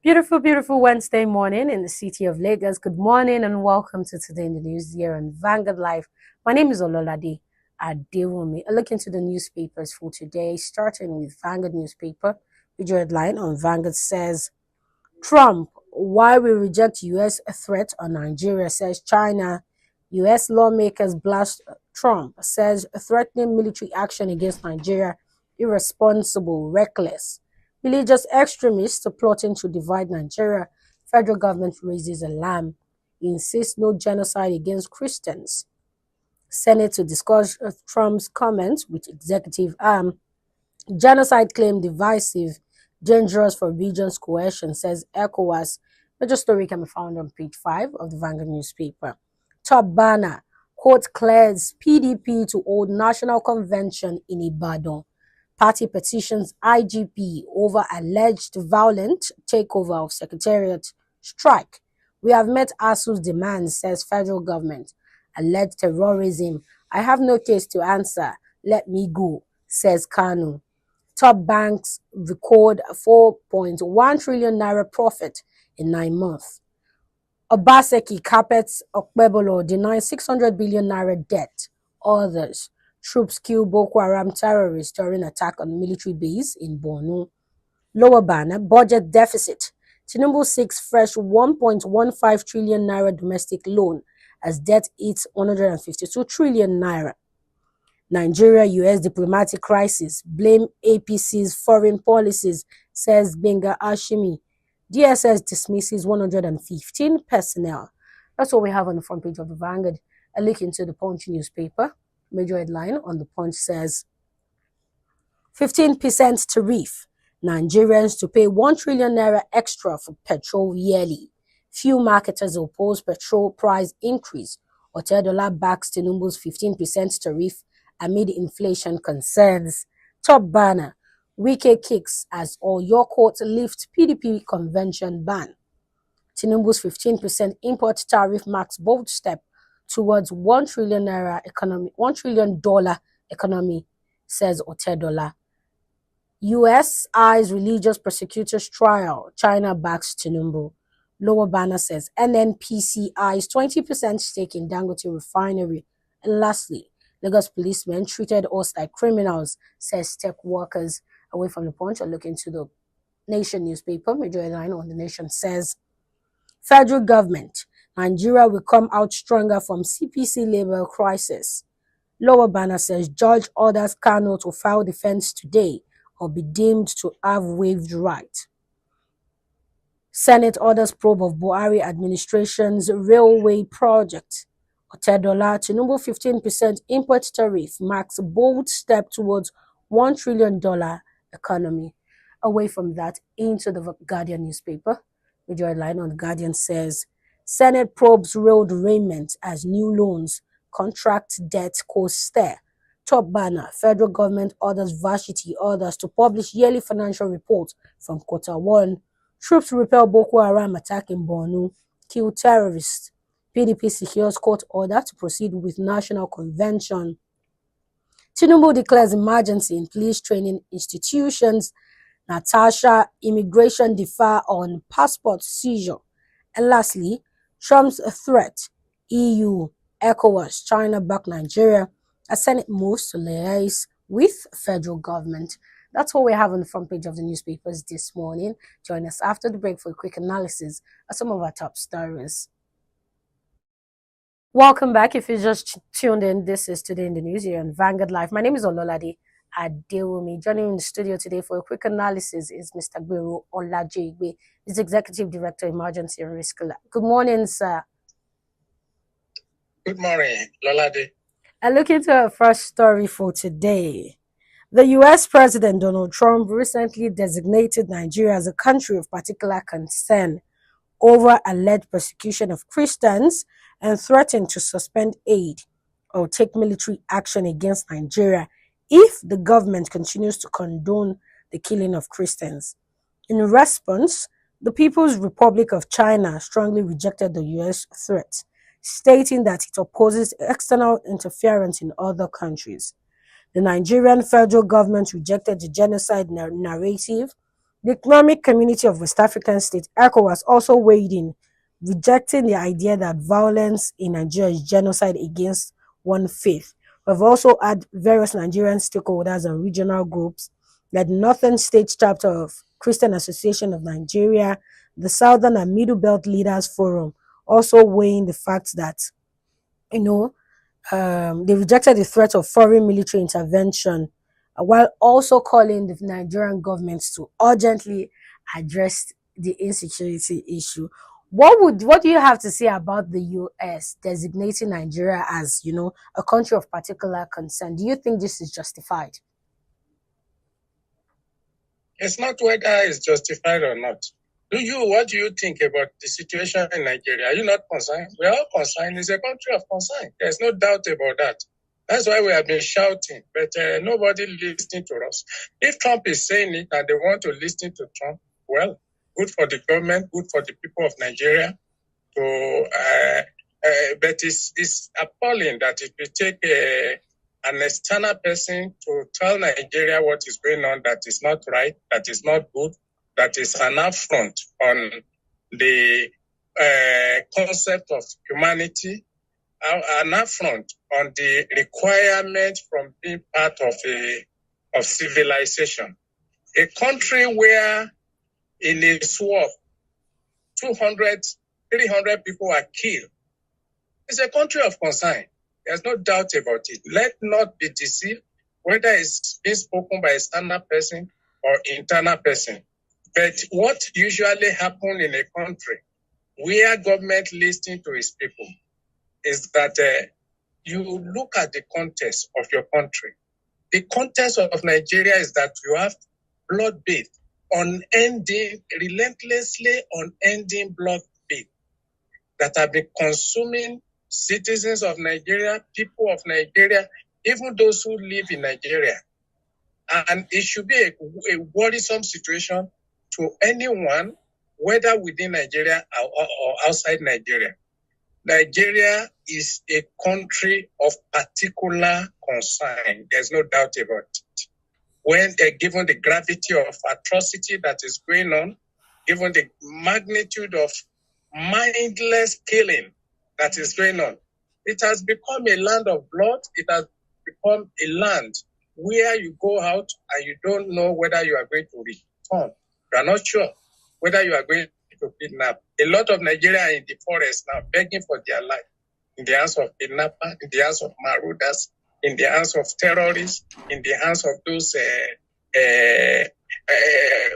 Beautiful, beautiful Wednesday morning in the city of Lagos. Good morning and welcome to Today in the News here on Vanguard Live. My name is Ololade Adewumi. I look into the newspapers for today, starting with Vanguard newspaper. Video headline on Vanguard says, Trump, why we reject U.S. threat on Nigeria, says China. U.S. lawmakers blast Trump, says threatening military action against Nigeria irresponsible, reckless. Religious extremists plotting to divide Nigeria. Federal government raises alarm. Insists no genocide against Christians. Senate to discuss Trump's comments with executive arm. Genocide claim divisive, dangerous for region's cohesion, says ECOWAS. Major story can be found on page 5 of the Vanguard newspaper. Top banner, court clears PDP to hold national convention in Ibadan. Party petitions IGP over alleged violent takeover of secretariat. Strike. We have met ASU's demands, says federal government. Alleged terrorism. I have no case to answer. Let me go, says Kanu. Top banks record 4.1 trillion naira profit in 9 months. Obaseki carpets Okpebolo denies 600 billion naira debt. Others. Troops kill Boko Haram terrorists during attack on military base in Borno. Lower banner, budget deficit. Tinubu seeks fresh 1.15 trillion naira domestic loan as debt hits 152 trillion naira. Nigeria-US diplomatic crisis. Blame APC's foreign policies, says Benga Ashimi. DSS dismisses 115 personnel. That's what we have on the front page of the Vanguard. A look into the Punch newspaper. Major headline on the Punch says, 15% tariff. Nigerians to pay 1 trillion naira extra for petrol yearly. Few marketers oppose petrol price increase. $10 backs Tinubu's 15% tariff amid inflation concerns. Top banner, Wike kicks as Oyo court lift PDP convention ban. Tinubu's 15% import tariff marks bold step towards 1 trillion naira economy, $1 trillion economy, says Otedola. US eyes religious prosecutors trial. China backs Tinubu. Lower banner says NNPC eyes 20% stake in Dangote refinery. And lastly, Lagos policemen treated us like criminals, says tech workers. Away from the Punch, I look into the Nation newspaper. Major headline on the Nation says, Federal government, Nigeria will come out stronger from CPC labor crisis. Lower banner says, Judge orders Kano to file defense today or be deemed to have waived right. Senate orders probe of Buhari administration's railway project. $10 Tinubu 15% import tariff marks a bold step towards $1 trillion economy. Away from that, into the Guardian newspaper. Major headline on the Guardian says, Senate probes rail derailment as new loans, contract debt cost stare. Top banner, federal government orders Varsity orders to publish yearly financial reports from Q1. Troops repel Boko Haram attack in Borno, kill terrorists. PDP secures court order to proceed with national convention. Tinubu declares emergency in police training institutions. Natasha, immigration defer on passport seizure. And lastly, Trump's threat. EU, ECOWAS, China back Nigeria. A Senate moves to liaise with federal government. That's what we have on the front page of the newspapers this morning. Join us after the break for a quick analysis of some of our top stories. Welcome back. If you just tuned in, this is Today in the News here on Vanguard Live. My name is Ololade Adewumi. Joining me in the studio today for a quick analysis is Mr. Gbero Olajigbe. He's Executive Director, Emergency and Risk Lab. Good morning, sir. Good morning, Ololade. I look into our first story for today. The U.S. President Donald Trump recently designated Nigeria as a country of particular concern over alleged persecution of Christians and threatened to suspend aid or take military action against Nigeria if the government continues to condone the killing of Christians. In response, the People's Republic of China strongly rejected the U.S. threat, stating that it opposes external interference in other countries. The Nigerian federal government rejected the genocide narrative, The Economic Community of West African States, ECOWAS, also weighed in, rejecting the idea that violence in Nigeria is genocide against one faith. We've also had various Nigerian stakeholders and regional groups like the Northern States Chapter of Christian Association of Nigeria, the Southern and Middle Belt Leaders Forum, also weighing the fact that, you know, they rejected the threat of foreign military intervention, while also calling the Nigerian government to urgently address the insecurity issue. What do you have to say about the US designating Nigeria as, a country of particular concern? Do you think this is justified? It's not whether it's justified or not. What do you think about the situation in Nigeria? Are you not concerned? We're all concerned. It's a country of concern. There's no doubt about that. That's why we have been shouting, but nobody listening to us. If Trump is saying it and they want to listen to Trump, well, good for the government, good for the people of Nigeria. But it's appalling that it will take an external person to tell Nigeria what is going on that is not right, that is not good, that is an affront on the concept of humanity, an affront on the requirement from being part of civilization. A country where in a swap 200, 300 people are killed is a country of concern. There's no doubt about it. Let not be deceived whether it's being spoken by a external person or internal person. But what usually happens in a country where government listens to its people is that you look at the context of your country. The context of Nigeria is that you have blood-bath, unending, relentlessly unending blood-bath that have been consuming citizens of Nigeria, people of Nigeria, even those who live in Nigeria. And it should be a worrisome situation to anyone, whether within Nigeria or outside Nigeria. Nigeria is a country of particular concern. There's no doubt about it. When given the gravity of atrocity that is going on, given the magnitude of mindless killing that is going on, it has become a land of blood. It has become a land where you go out and you don't know whether you are going to return. You are not sure whether you are going to kidnap. A lot of Nigerians are in the forest now begging for their life, in the hands of kidnappers, in the hands of marauders, in the hands of terrorists, in the hands of those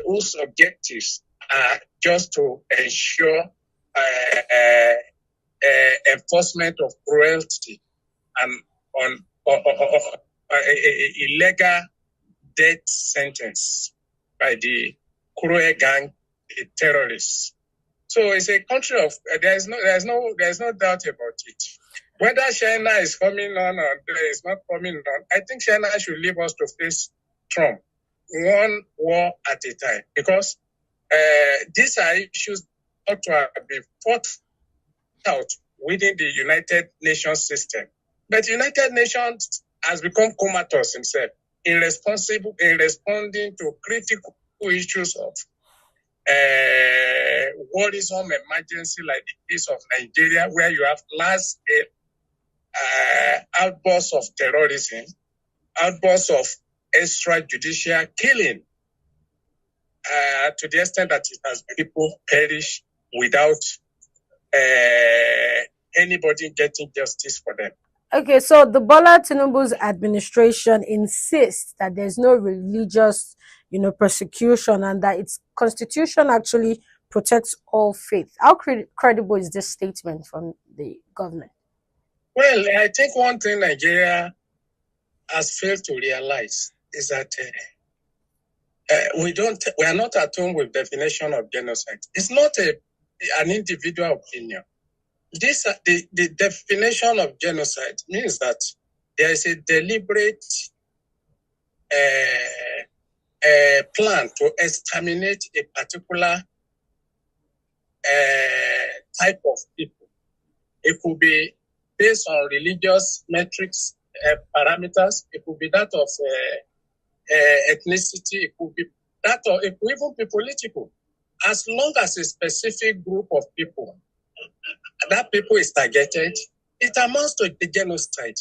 whose objectives are just to ensure enforcement of cruelty and on illegal death sentence by the cruel gang, the terrorists. So it's a country of there's no doubt about it. Whether China is coming on or is not coming on, I think China should leave us to face Trump one war at a time, because these are issues that ought to have been fought out within the United Nations system. But the United Nations has become comatose himself in responding to critical issues of worrisome emergency like the case of Nigeria, where you have large-scale outbursts of terrorism, outbursts of extrajudicial killing, to the extent that it has people perish without anybody getting justice for them. Okay, so the Bola Tinubu's administration insists that there's no religious, persecution, and that its constitution actually protects all faith. How credible is this statement from the government? Well, I think one thing Nigeria has failed to realize is that we are not at home with definition of genocide. It's not an individual opinion. The definition of genocide means that there is a deliberate plan to exterminate a particular type of people. It could be based on religious metrics, parameters. It could be that of ethnicity. It could be that or it could even be political. As long as a specific group of people, that people is targeted, it amounts to the genocide.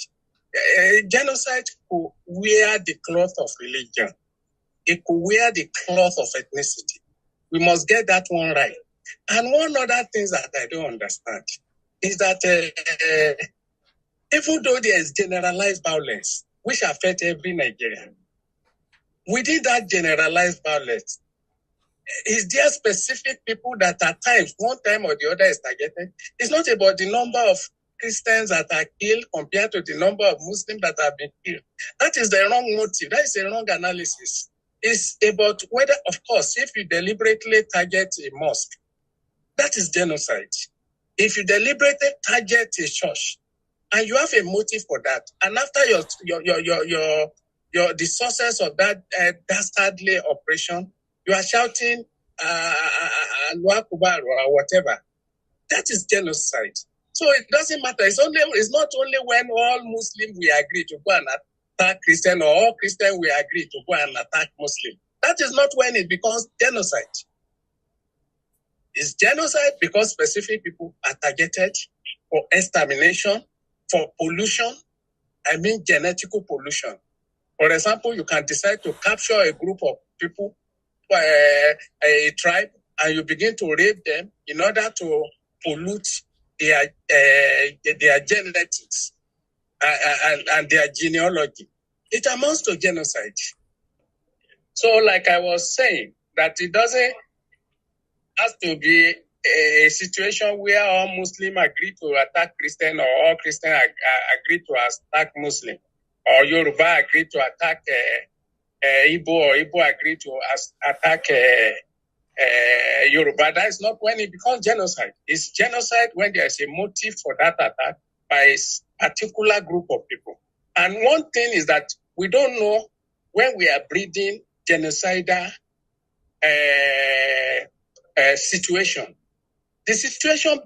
Genocide could wear the cloth of religion. It could wear the cloth of ethnicity. We must get that one right. And one other thing that I don't understand is that even though there is generalized violence, which affects every Nigerian, within that generalized violence, is there specific people that at times, one time or the other is targeted? It's not about the number of Christians that are killed compared to the number of Muslims that have been killed. That is the wrong motive. That is the wrong analysis. It's about whether, of course, if you deliberately target a mosque, that is genocide. If you deliberately target a church, and you have a motive for that, and after the success of that dastardly operation, you are shouting Allahu Akbar or whatever. That is genocide. So it doesn't matter. It's not only when all Muslims we agree to go and attack Christian, or all Christian we agree to go and attack Muslim. That is not when it becomes genocide. It's genocide because specific people are targeted for extermination, for pollution. I mean genetical pollution. For example, you can decide to capture a group of people, a tribe, and you begin to rape them in order to pollute their genetics and their genealogy. It amounts to genocide. So, like I was saying, that it doesn't have to be a situation where all Muslims agree to attack Christian, or all Christians agree to attack Muslim, or Yoruba agree to attack Igbo, or Igbo agree to attack Yoruba. That is not when it becomes genocide. It's genocide when there is a motive for that attack by a particular group of people. And one thing is that we don't know when we are breeding genocidal situation. The situation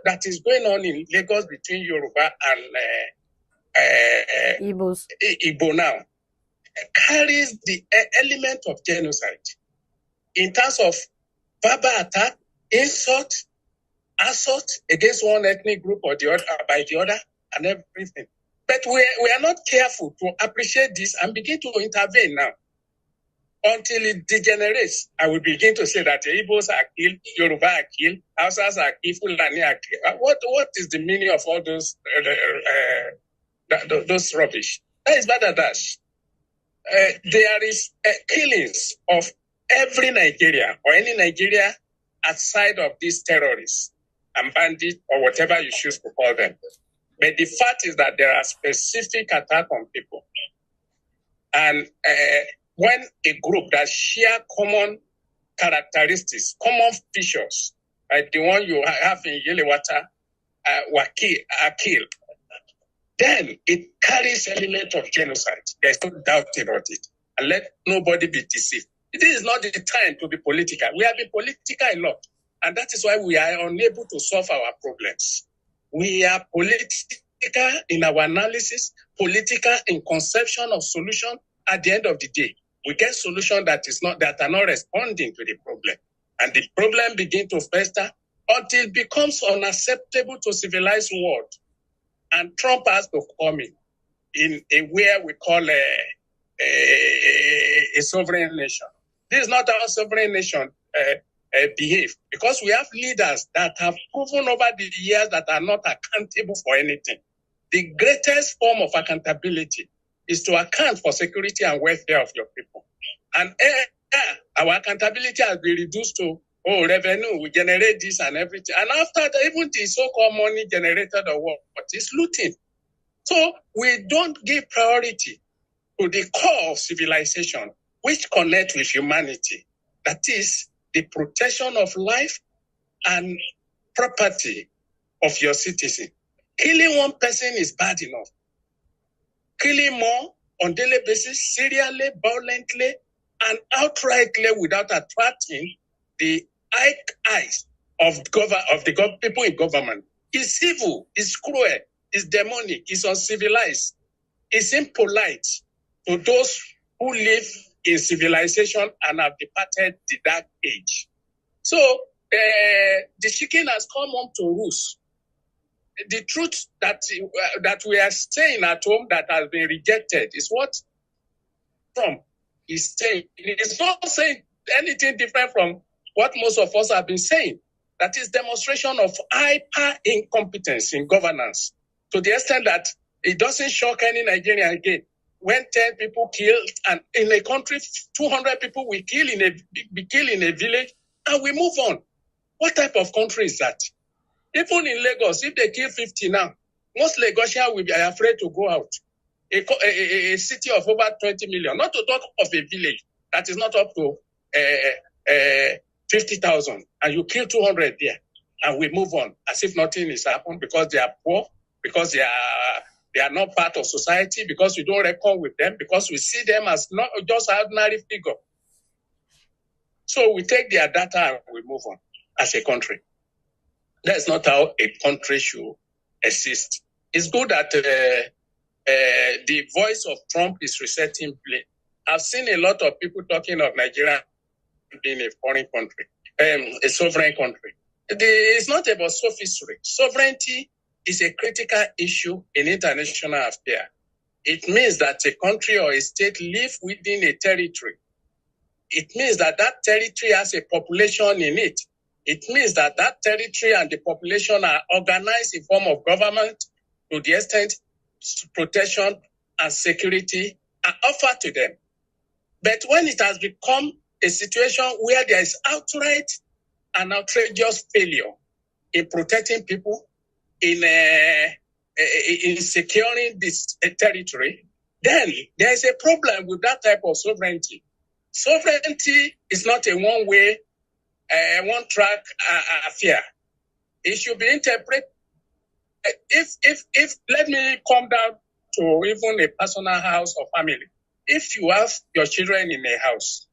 that is going on in Lagos between Yoruba and Igbo now carries the element of genocide in terms of verbal attack, insult, assault against one ethnic group or the other by the other, and everything. But we are not careful to appreciate this and begin to intervene now. Until it degenerates, I will begin to say that the Igbos are killed, Yoruba are killed, Hausas are killed, Fulani are killed. What is the meaning of all those rubbish? That is Badadash. There is killings of every Nigeria or any Nigeria outside of these terrorists and bandits or whatever you choose to call them. But the fact is that there are specific attacks on people. And when a group that share common characteristics, common features, like the one you have in Yelewata, are killed, then it carries element of genocide. There's no doubt about it. And let nobody be deceived. This is not the time to be political. We have been political a lot. And that is why we are unable to solve our problems. We are political in our analysis, political in conception of solution. At the end of the day, we get solutions that are not responding to the problem. And the problem begins to fester until it becomes unacceptable to civilized world. And Trump has to come in a way we call a sovereign nation. This is not how sovereign nation behave, because we have leaders that have proven over the years that are not accountable for anything. The greatest form of accountability is to account for security and welfare of your people. And our accountability has been reduced to, revenue, we generate this and everything. And after that, even the so-called money generated or what is looting. So we don't give priority to the core of civilization, which connects with humanity. That is the protection of life and property of your citizen. Killing one person is bad enough. Killing more on daily basis, serially, violently, and outrightly without attracting the eyes of the people in government is evil, is cruel, is demonic, is uncivilized, is impolite to those who live in civilization and have departed the dark age. So the chicken has come home to roost. The truth that we are saying at home that has been rejected is what Trump is saying. It's not saying anything different from what most of us have been saying. That is demonstration of hyper incompetence in governance to the extent that it doesn't shock any Nigerian again. When 10 people killed, and in a country, 200 people be killed in a village, and we move on. What type of country is that? Even in Lagos, if they kill 50 now, most Lagosians will be afraid to go out. A city of over 20 million, not to talk of a village that is not up to 50,000, and you kill 200 there, and we move on as if nothing is happened because they are poor, because they are not part of society, because we don't reckon with them, because we see them as not just an ordinary figure. So we take their data and we move on as a country. That's not how a country should exist. It's good that the voice of Trump is resetting play. I've seen a lot of people talking of Nigeria being a foreign country, a sovereign country. It's not about sophistry. Sovereignty is a critical issue in international affairs. It means that a country or a state lives within a territory. It means that that territory has a population in it. It means that that territory and the population are organized in form of government to the extent protection and security are offered to them. But when it has become a situation where there is outright and outrageous failure in protecting people, in securing this territory, then there is a problem with that type of sovereignty. Sovereignty is not a one-way, one-track affair. It should be interpreted. If let me come down to even a personal house or family. If you have your children in a house,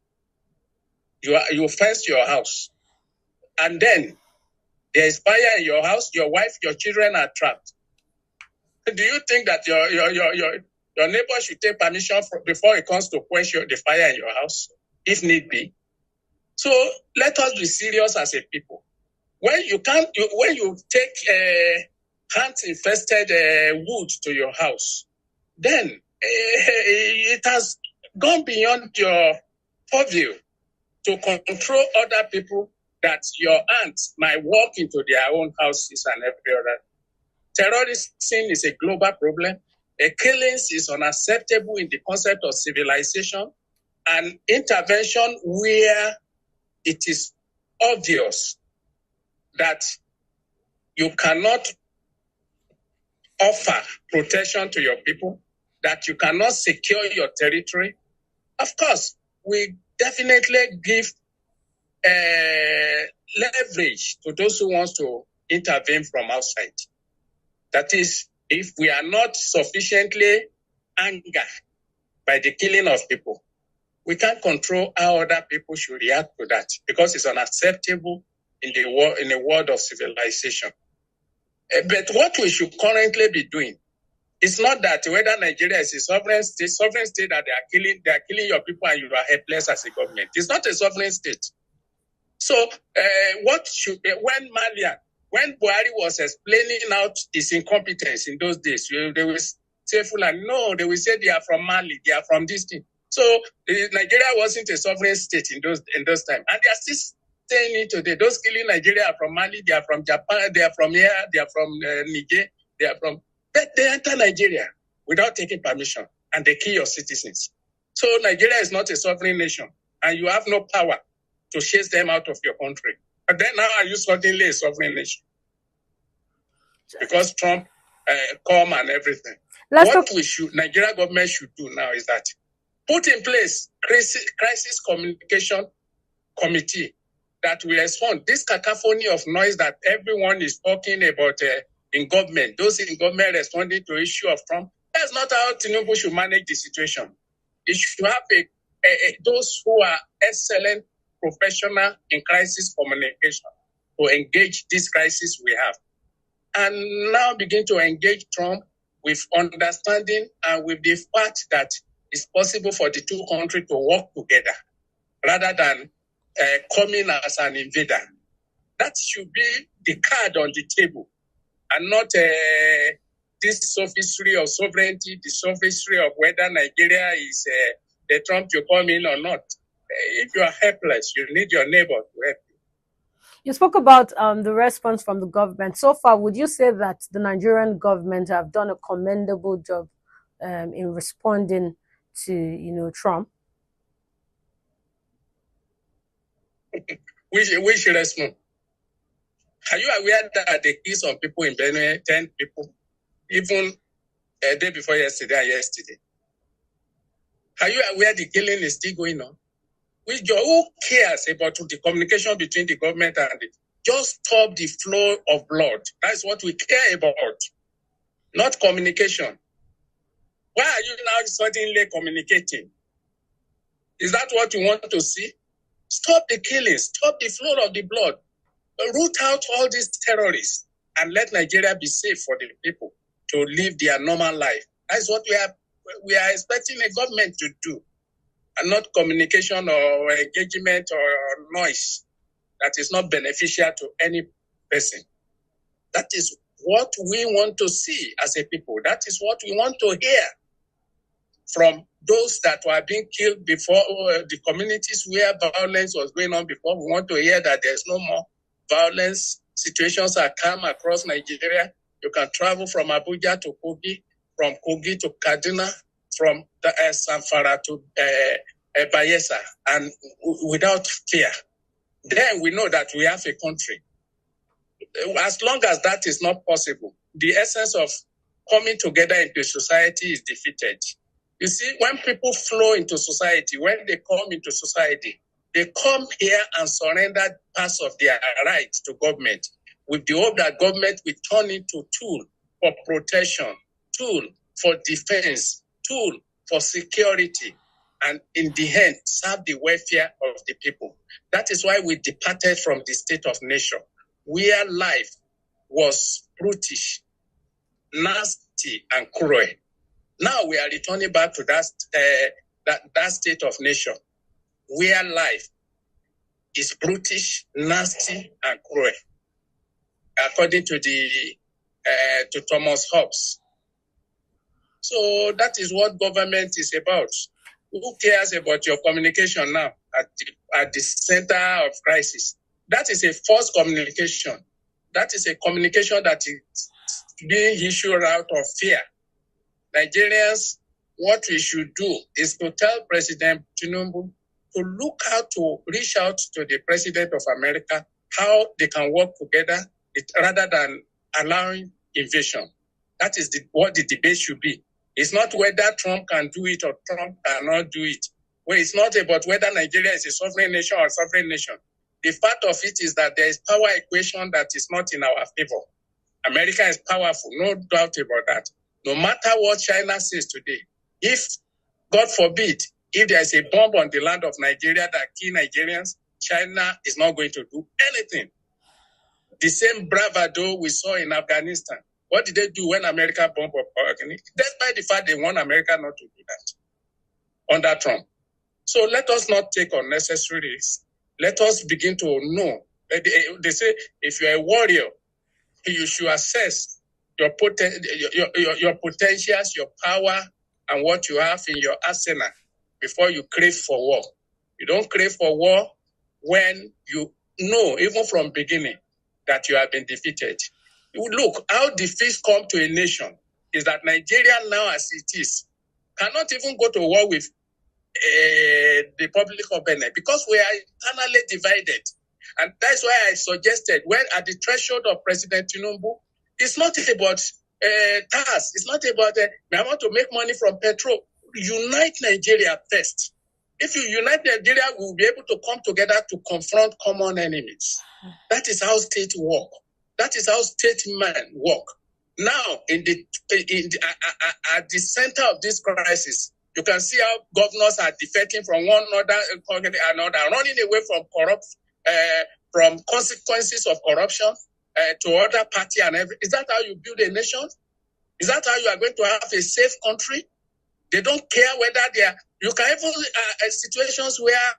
you fence your house, and then there is fire in your house, your wife, your children are trapped. Do you think that your neighbor should take permission before it comes to quench the fire in your house, if need be? So let us be serious as a people. When you take ant-infested wood to your house, then it has gone beyond your purview to control other people, that your ants might walk into their own houses and every other. Terrorism is a global problem. Killings is unacceptable in the concept of civilization, and intervention where it is obvious that you cannot offer protection to your people, that you cannot secure your territory. Of course, we definitely give leverage to those who want to intervene from outside. That is, if we are not sufficiently angered by the killing of people, we can't control how other people should react to that, because it's unacceptable in the world of civilization. But what we should currently be doing is not that whether Nigeria is a sovereign state that they are killing your people and you are helpless as a government. It's not a sovereign state. So when Buhari was explaining out his incompetence in those days, they will say Fulani, no, they will say they are from Mali, they are from this thing. So Nigeria wasn't a sovereign state in those times, and they are still saying it today. Those killing Nigeria are from Mali, they are from Japan, they are from here, they are from Niger, they are from. But they enter Nigeria without taking permission, and they kill your citizens. So Nigeria is not a sovereign nation, and you have no power to chase them out of your country. But then now are you suddenly a sovereign nation? Because Trump come and everything. Nigeria government should do now is that put in place crisis communication committee that will respond. This cacophony of noise that everyone is talking about in government, those in government responding to issue of Trump, that's not how Tinubu should manage the situation. It should have those who are excellent professional in crisis communication to engage this crisis we have. And now begin to engage Trump with understanding and with the fact that it's possible for the two countries to work together rather than coming as an invader. That should be the card on the table, and not this sophistry of sovereignty, the sophistry of whether Nigeria is the Trump you come in or not. If you are helpless, you need your neighbor to help you. You spoke about the response from the government. So far, would you say that the Nigerian government have done a commendable job in responding to, Trump? Which response? Are you aware that they killed some people in Benue, 10 people, even a day before yesterday and yesterday? Are you aware the killing is still going on? Who cares about the communication between the government and just stop the flow of blood? That's what we care about, not communication. Why are you now suddenly communicating? Is that what you want to see? Stop the killing, stop the flow of the blood, root out all these terrorists, and let Nigeria be safe for the people to live their normal life. That's what we are expecting a government to do, and not communication or engagement or noise that is not beneficial to any person. That is what we want to see as a people. That is what we want to hear from those that were being killed before, the communities where violence was going on before. We want to hear that there's no more violence. Situations are calm across Nigeria. You can travel from Abuja to Kogi, from Kogi to Kaduna, from Zamfara to Bayelsa, and without fear. Then we know that we have a country. As long as that is not possible, the essence of coming together into society is defeated. You see, when people flow into society, when they come into society, they come here and surrender parts of their rights to government with the hope that government will turn into tool for protection, tool for defense, tool for security, and in the end, serve the welfare of the people. That is why we departed from the state of nation, where life was brutish, nasty, and cruel. Now we are returning back to that state of nation, where life is brutish, nasty, and cruel, according to to Thomas Hobbes. So that is what government is about. Who cares about your communication now at the center of crisis? That is a false communication. That is a communication that is being issued out of fear. Nigerians, what we should do is to tell President Tinubu to look out to reach out to the President of America how they can work together rather than allowing invasion. That is what the debate should be. It's not whether Trump can do it or Trump cannot do it. Well, it's not about whether Nigeria is a sovereign nation or a sovereign nation. The fact of it is that there is power equation that is not in our favor. America is powerful, no doubt about that. No matter what China says today, if, God forbid, if there is a bomb on the land of Nigeria that kills Nigerians, China is not going to do anything. The same bravado we saw in Afghanistan. What did they do when America bombed up Afghanistan? Despite the fact they want America not to do that under Trump. So let us not take unnecessary risks. Let us begin to know. They say if you're a warrior, you should assess your potentials, your power, and what you have in your arsenal before you crave for war. You don't crave for war when you know, even from beginning, that you have been defeated. Look, how defeats come to a nation is that Nigeria now as it is cannot even go to war with the Republic of Benin because we are internally divided. And that's why I suggested when at the threshold of President Tinubu, it's not about tax. It's not about, I want to make money from petrol. Unite Nigeria first. If you unite Nigeria, we will be able to come together to confront common enemies. That is how states work. That is how statesmen work. Now, at the center of this crisis, you can see how governors are defecting from one another, running away from consequences of corruption to other party and everything. Is that how you build a nation? Is that how you are going to have a safe country? They don't care whether they are. You can even situations where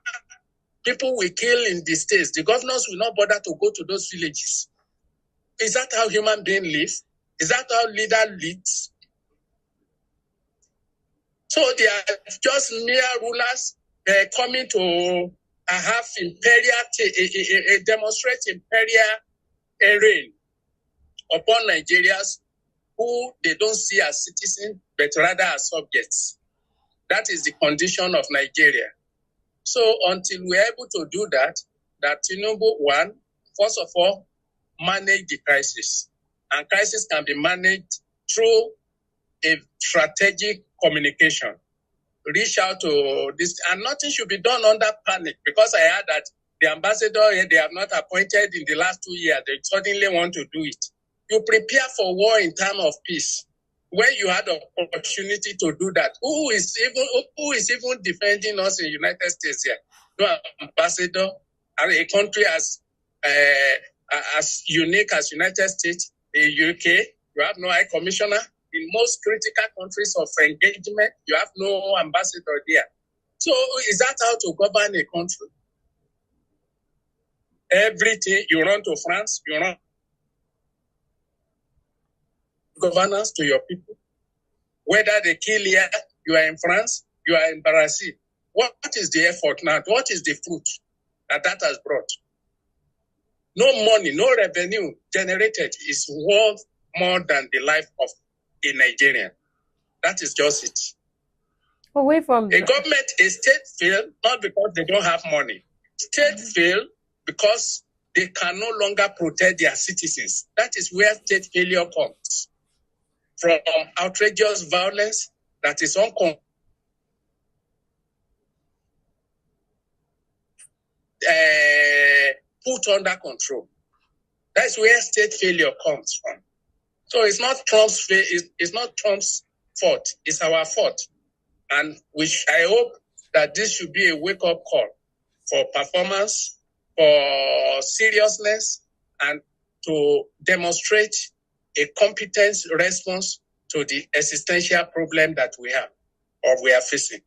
people will kill in the states. The governors will not bother to go to those villages. Is that how human beings live? Is that how leader leads? So they are just mere rulers coming to have imperial, demonstrate imperial reign upon Nigerians who they don't see as citizens, but rather as subjects. That is the condition of Nigeria. So until we're able to do that Tinubu, one, first of all, manage the crisis. And crisis can be managed through a strategic communication. Reach out to this, and nothing should be done under panic, because I heard that the ambassador they have not appointed in the last 2 years, they suddenly want to do it. You prepare for war in time of peace. When you had the opportunity to do that, who is even defending us in the United States here? No ambassador, and a country as unique as United States, the UK, you have no high commissioner. In most critical countries of engagement, you have no ambassador there. So is that how to govern a country? Everything, you run to France, you run governance to your people. Whether they kill here, you are in France, you are in Brazil. What is the effort now? What is the fruit that has brought? No money, no revenue generated is worth more than the life of a Nigerian. That is just it. Away from a government, a state fail not because they don't have money. State fail because they can no longer protect their citizens. That is where state failure comes from. Outrageous violence that is put under control. That's where state failure comes from. So it's not Trump's it's not Trump's fault. It's our fault. And I hope that this should be a wake-up call for performance, for seriousness, and to demonstrate a competent response to the existential problem that we have or we are facing.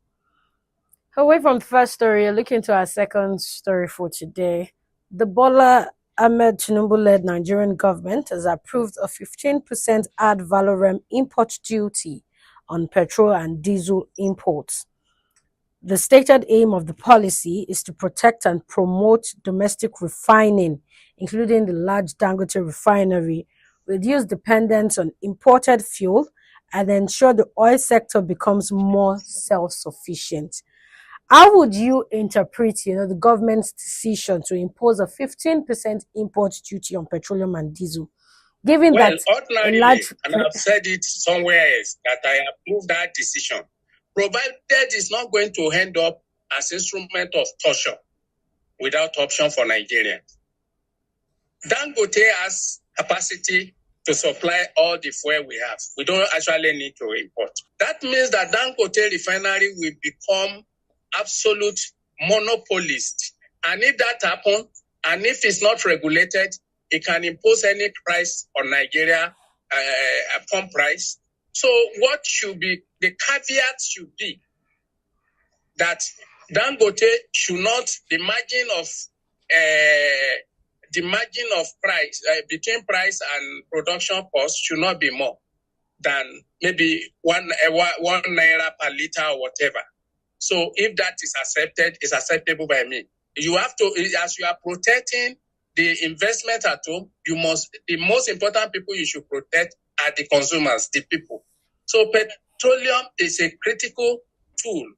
Away from the first story, looking to our second story for today. The Bola Ahmed Tinubu-led Nigerian government has approved a 15% ad valorem import duty on petrol and diesel imports. The stated aim of the policy is to protect and promote domestic refining, including the large Dangote refinery, reduce dependence on imported fuel, and ensure the oil sector becomes more self-sufficient. How would you interpret, the government's decision to impose a 15% import duty on petroleum and diesel? Given that ordinarily, and I've said it somewhere else, that I approve that decision, provided it's not going to end up as instrument of torture without option for Nigerians. Dangote has capacity to supply all the fuel we have. We don't actually need to import. That means that Dangote refinery will become absolute monopolist. And if that happens, and if it's not regulated, it can impose any price on Nigeria, pump price. So what should be, the caveat should be that Dangote should not, the margin of price, between price and production cost should not be more than maybe one naira per liter or whatever. So if that is accepted, it's acceptable by me. You have to, as you are protecting the investment at home, the most important people you should protect are the consumers, the people. So petroleum is a critical tool.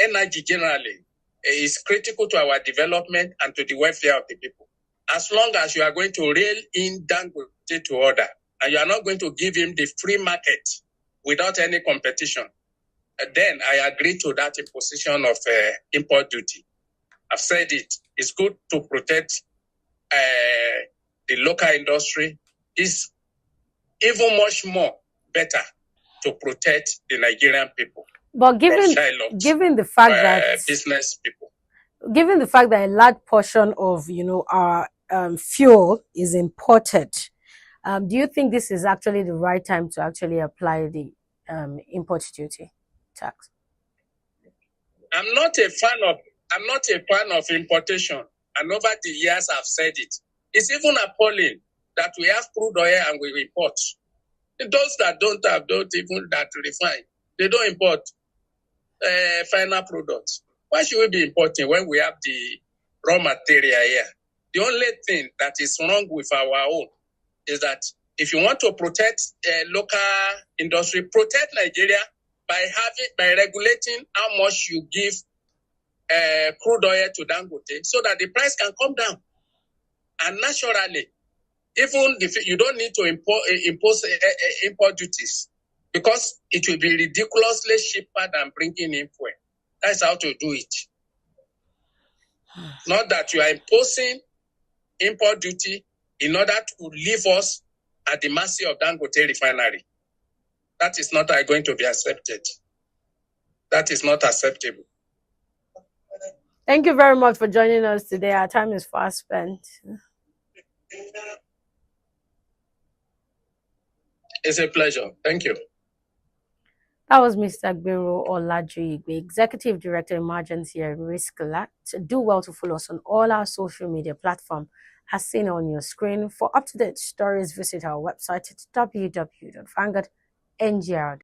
Energy generally is critical to our development and to the welfare of the people. As long as you are going to rail in Dangote to order, and you are not going to give him the free market without any competition, then I agree to that imposition of import duty. I've said it. It's good to protect the local industry. It's even much more better to protect the Nigerian people. But given the fact that business people, given the fact that a large portion of our fuel is imported, do you think this is actually the right time to actually apply the import duty tax? I'm not a fan of importation, and over the years I've said it. It's even appalling that we have crude oil and we import. Those that don't have, don't even that refine, they don't import final products. Why should we be importing when we have the raw material here? The only thing that is wrong with our own is that if you want to protect local industry, protect Nigeria by regulating how much you give crude oil to Dangote, so that the price can come down. And naturally, even if you don't need to impose import duties, because it will be ridiculously cheaper than bringing in fuel. That's how to do it. Not that you are imposing import duty in order to leave us at the mercy of Dangote refinery. That is not going to be accepted. That is not acceptable. Thank you very much for joining us today. Our time is fast spent. It's a pleasure. Thank you. That was Mr. Gbero Olajuigbe, Executive Director, Emergency and Risk Alert. Do well to follow us on all our social media platforms, as seen on your screen. For up-to-date stories, visit our website at www.vanguardngr.com.